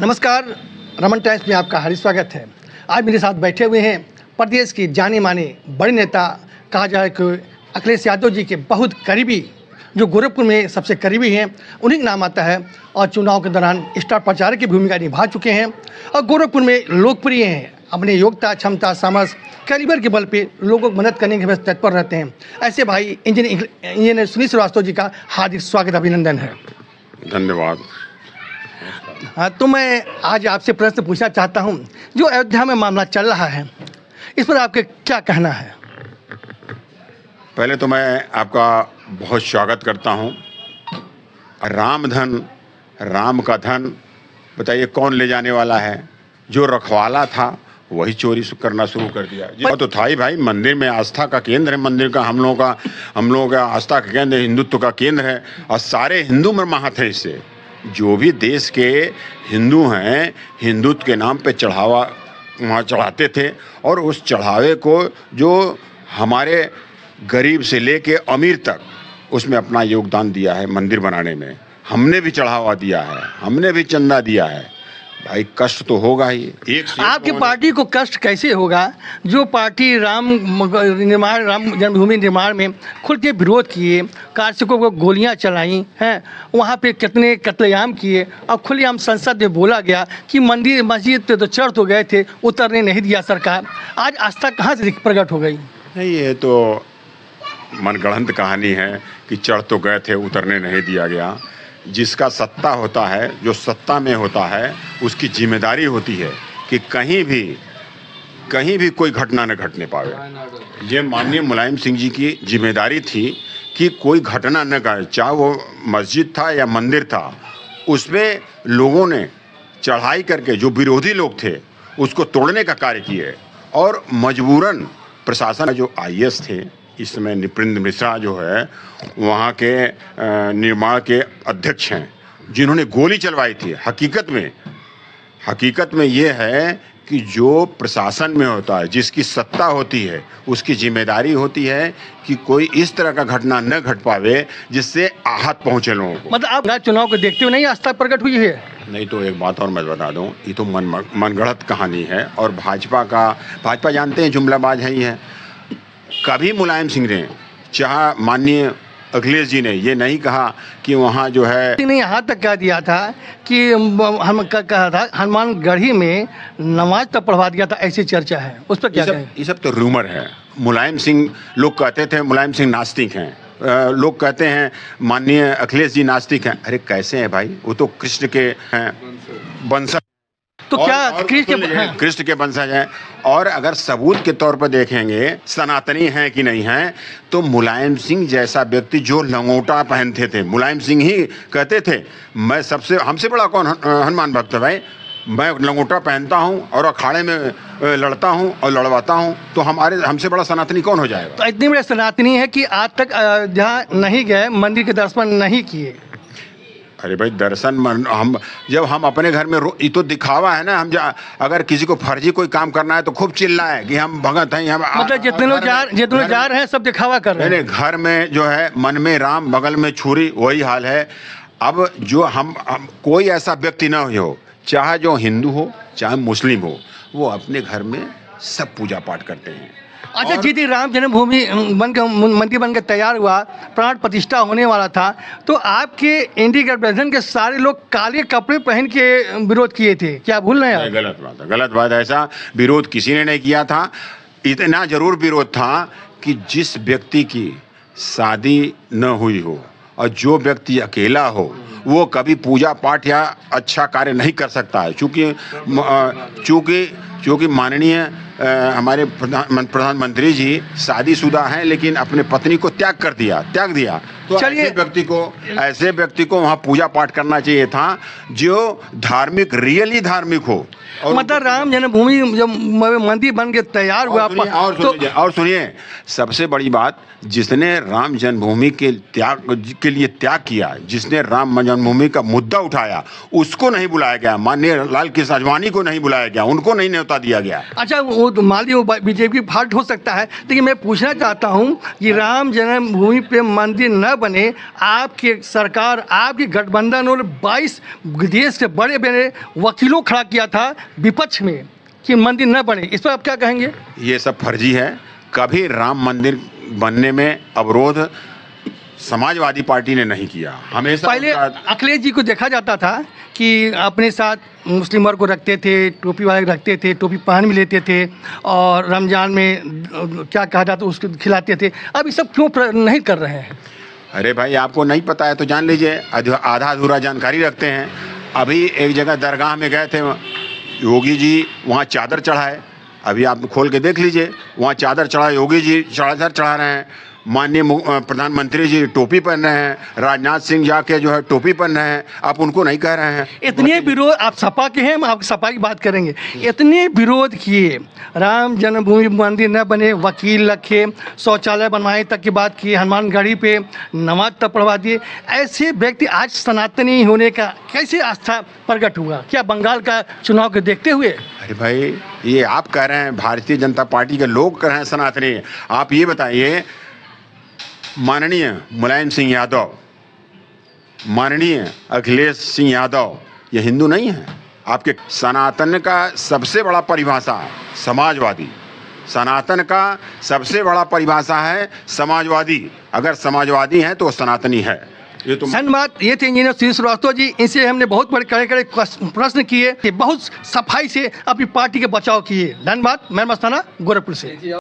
नमस्कार, रमन टाइम्स में आपका हार्दिक स्वागत है। आज मेरे साथ बैठे हुए हैं प्रदेश के जाने माने बड़े नेता, कहा जाए कि अखिलेश यादव जी के बहुत करीबी, जो गोरखपुर में सबसे करीबी हैं, उन्हीं का नाम आता है और चुनाव के दौरान स्टार प्रचारक की भूमिका निभा चुके हैं और गोरखपुर में लोकप्रिय हैं। अपने योग्यता, क्षमता, सामर्थ्य, कैलिबर के बल पे लोगों को मदद करने के लिए तत्पर रहते हैं। ऐसे भाई इंजीनियर सुनील श्रीवास्तव जी का हार्दिक स्वागत, अभिनंदन है। धन्यवाद। हाँ, तो मैं आज आपसे प्रश्न पूछना चाहता हूँ, जो अयोध्या में मामला चल रहा है, इस पर आपके क्या कहना है? पहले तो मैं आपका बहुत स्वागत करता हूँ। राम धन, राम का धन, बताइए कौन ले जाने वाला है? जो रखवाला था वही चोरी करना शुरू कर दिया। वो तो था ही भाई, मंदिर में आस्था का केंद्र है, मंदिर का हम लोगों का आस्था का केंद्र, हिंदुत्व का केंद्र है और सारे हिंदू मरमाहत है इससे। जो भी देश के हिंदू हैं, हिंदुत्व के नाम पे चढ़ावा वहाँ चढ़ाते थे और उस चढ़ावे को जो हमारे गरीब से लेके अमीर तक उसमें अपना योगदान दिया है। मंदिर बनाने में हमने भी चढ़ावा दिया है, हमने भी चंदा दिया है। भाई कष्ट तो होगा ही। आपकी पार्टी को कष्ट कैसे होगा जो पार्टी राम जन्मभूमि निर्माण में खुल के विरोध किए, कार्मिकों को गोलियां चलाई हैं, वहाँ पे कितने कत्लेआम किए और खुलेआम संसद में बोला गया कि मंदिर मस्जिद पे तो चढ़ तो गए थे, उतरने नहीं दिया सरकार। आज आस्था कहाँ से प्रकट हो गई? नहीं, ये तो मनगढ़ंत कहानी है कि चढ़ तो गए थे, उतरने नहीं दिया गया। जिसका सत्ता होता है, जो सत्ता में होता है, उसकी जिम्मेदारी होती है कि कहीं भी कोई घटना न घटने पावे। ये माननीय मुलायम सिंह जी की जिम्मेदारी थी कि कोई घटना न घटे, चाहे वो मस्जिद था या मंदिर था, उसमें लोगों ने चढ़ाई करके जो विरोधी लोग थे उसको तोड़ने का कार्य किए और मजबूरन प्रशासन जो IAS थे, इस समय नृपेंद्र मिश्रा जो है वहाँ के निर्माण के अध्यक्ष हैं, जिन्होंने गोली चलवाई थी। हकीकत में ये है कि जो प्रशासन में होता है, जिसकी सत्ता होती है, उसकी जिम्मेदारी होती है कि कोई इस तरह का घटना न घट पावे जिससे आहत पहुँचे लोगों को। मतलब आप चुनाव को देखते हुए नहीं आस्था प्रकट हुई है? नहीं तो एक बात और मैं बता दूं, ये तो मनगढ़ंत कहानी है और भाजपा जानते हैं जुमलाबाज है ही है। कभी मुलायम सिंह ने, चाहे माननीय अखिलेश जी ने ये नहीं कहा कि वहाँ जो है, नहीं, यहाँ तक कह दिया था कि हम कहा था हनुमानगढ़ी में नमाज तक पढ़वा दिया था, ऐसी चर्चा है, उस पर क्या कहें? ये सब तो रूमर है। मुलायम सिंह, लोग कहते थे मुलायम सिंह नास्तिक हैं, लोग कहते हैं माननीय अखिलेश जी नास्तिक हैं। अरे कैसे हैं भाई, वो तो कृष्ण के हैं वंशज। तो क्या कृष्ण के वंशज हैं। और अगर सबूत के तौर पर देखेंगे सनातनी हैं कि नहीं हैं, तो मुलायम सिंह जैसा व्यक्ति जो लंगोटा पहनते थे, मुलायम सिंह ही कहते थे मैं हमसे बड़ा कौन हनुमान भक्त है भाई, मैं लंगोटा पहनता हूँ और अखाड़े में लड़ता हूँ और लड़वाता हूँ, तो हमसे बड़ा सनातनी कौन हो जाएगा? तो इतनी बड़ी सनातनी है कि आज तक जहाँ नहीं गए, मंदिर के दर्शन नहीं किए। अरे भाई दर्शन जब हम अपने घर में ये तो दिखावा है ना। हम अगर किसी को फर्जी कोई काम करना है तो खूब चिल्लाए कि हम भगत हैं। मतलब जितने लोग जा रहे हैं सब दिखावा कर रहे हैं। घर में जो है मन में राम बगल में छुरी, वही हाल है। अब जो हम कोई ऐसा व्यक्ति ना हो, चाहे जो हिंदू हो चाहे मुस्लिम हो, वो अपने घर में सब पूजा पाठ करते हैं। अच्छा, जिस राम जन्मभूमि मंदिर बनकर तैयार हुआ, प्राण प्रतिष्ठा होने वाला था, तो आपके इंडी गठबंधन के सारे लोग काले कपड़े पहन के विरोध किए थे, क्या भूल रहे हैं? गलत बात है। ऐसा विरोध किसी ने नहीं किया था। इतना जरूर विरोध था कि जिस व्यक्ति की शादी न हुई हो और जो व्यक्ति अकेला हो, वो कभी पूजा पाठ या अच्छा कार्य नहीं कर सकता है। चूँकि माननीय हमारे प्रधानमंत्री जी शादीशुदा हैं, लेकिन अपने पत्नी को त्याग दिया। तो ऐसे व्यक्ति को वहाँ पूजा पाठ करना चाहिए था जो धार्मिक, रियली धार्मिक हो। और मतलब राम जन्मभूमि जब मंदिर बन के तैयार हुआ, और सुनिए सबसे बड़ी बात, जिसने राम जन्मभूमि के लिए त्याग किया, जिसने राम जन्मभूमि का मुद्दा उठाया, उसको नहीं बुलाया गया। माननीय लाल कृष्ण आडवाणी को नहीं बुलाया गया, उनको नहीं न्योता दिया गया। अच्छा, तो माली बीजेपी फाल्ट हो सकता है, लेकिन मैं पूछना चाहता हूं कि राम जन्मभूमि पे मंदिर न बने, आपके सरकार, आपकी गठबंधन और 22 देश के बड़े बड़े वकीलों खड़ा किया था विपक्ष में कि मंदिर न बने, इस पर आप क्या कहेंगे? ये सब फर्जी है। कभी राम मंदिर बनने में अवरोध समाजवादी पार्टी ने नहीं किया। हमेशा पहले अखिलेश जी को देखा जाता था कि अपने साथ मुस्लिम वर्ग को रखते थे, टोपी वाले रखते थे, टोपी पहन भी लेते थे और रमज़ान में क्या कहा जाता उसको खिलाते थे। अब ये सब क्यों नहीं कर रहे हैं? अरे भाई, आपको नहीं पता है तो जान लीजिए, आधा अधूरा जानकारी रखते हैं। अभी एक जगह दरगाह में गए थे योगी जी, वहाँ चादर चढ़ाए। अभी आप खोल के देख लीजिए, वहाँ चादर चढ़ा, योगी जी चादर चढ़ा रहे हैं। माननीय प्रधानमंत्री जी टोपी पहन रहे हैं, राजनाथ सिंह जाके जो है टोपी पहन रहे हैं। आप उनको नहीं कह रहे हैं? इतने विरोध, आप सपा के हैं, हम आप सपा की बात करेंगे। इतने विरोध किए, राम जन्मभूमि मंदिर न बने, वकील रखे, शौचालय बनवाए तक की बात की, हनुमानगढ़ी पे नमाज तक पढ़वा दिए। ऐसे व्यक्ति आज सनातनी होने का कैसे आस्था प्रकट हुआ? क्या बंगाल का चुनाव को देखते हुए? अरे भाई, ये आप कह रहे हैं, भारतीय जनता पार्टी के लोग कह रहे हैं सनातनी। आप ये बताइए, माननीय मुलायम सिंह यादव, माननीय अखिलेश सिंह यादव, ये हिंदू नहीं है? आपके सनातन का सबसे बड़ा परिभाषा समाजवादी, सनातन का सबसे बड़ा परिभाषा है समाजवादी। अगर समाजवादी हैं तो सनातनी है। ये तो धन्यवाद। ये थे इंजीनियर श्री श्रीवास्तव जी। इनसे हमने बहुत बड़े कड़े कड़े प्रश्न किए, बहुत सफाई से अपनी पार्टी के बचाव किए। धन्यवाद। मैं मस्ताना गोरखपुर से।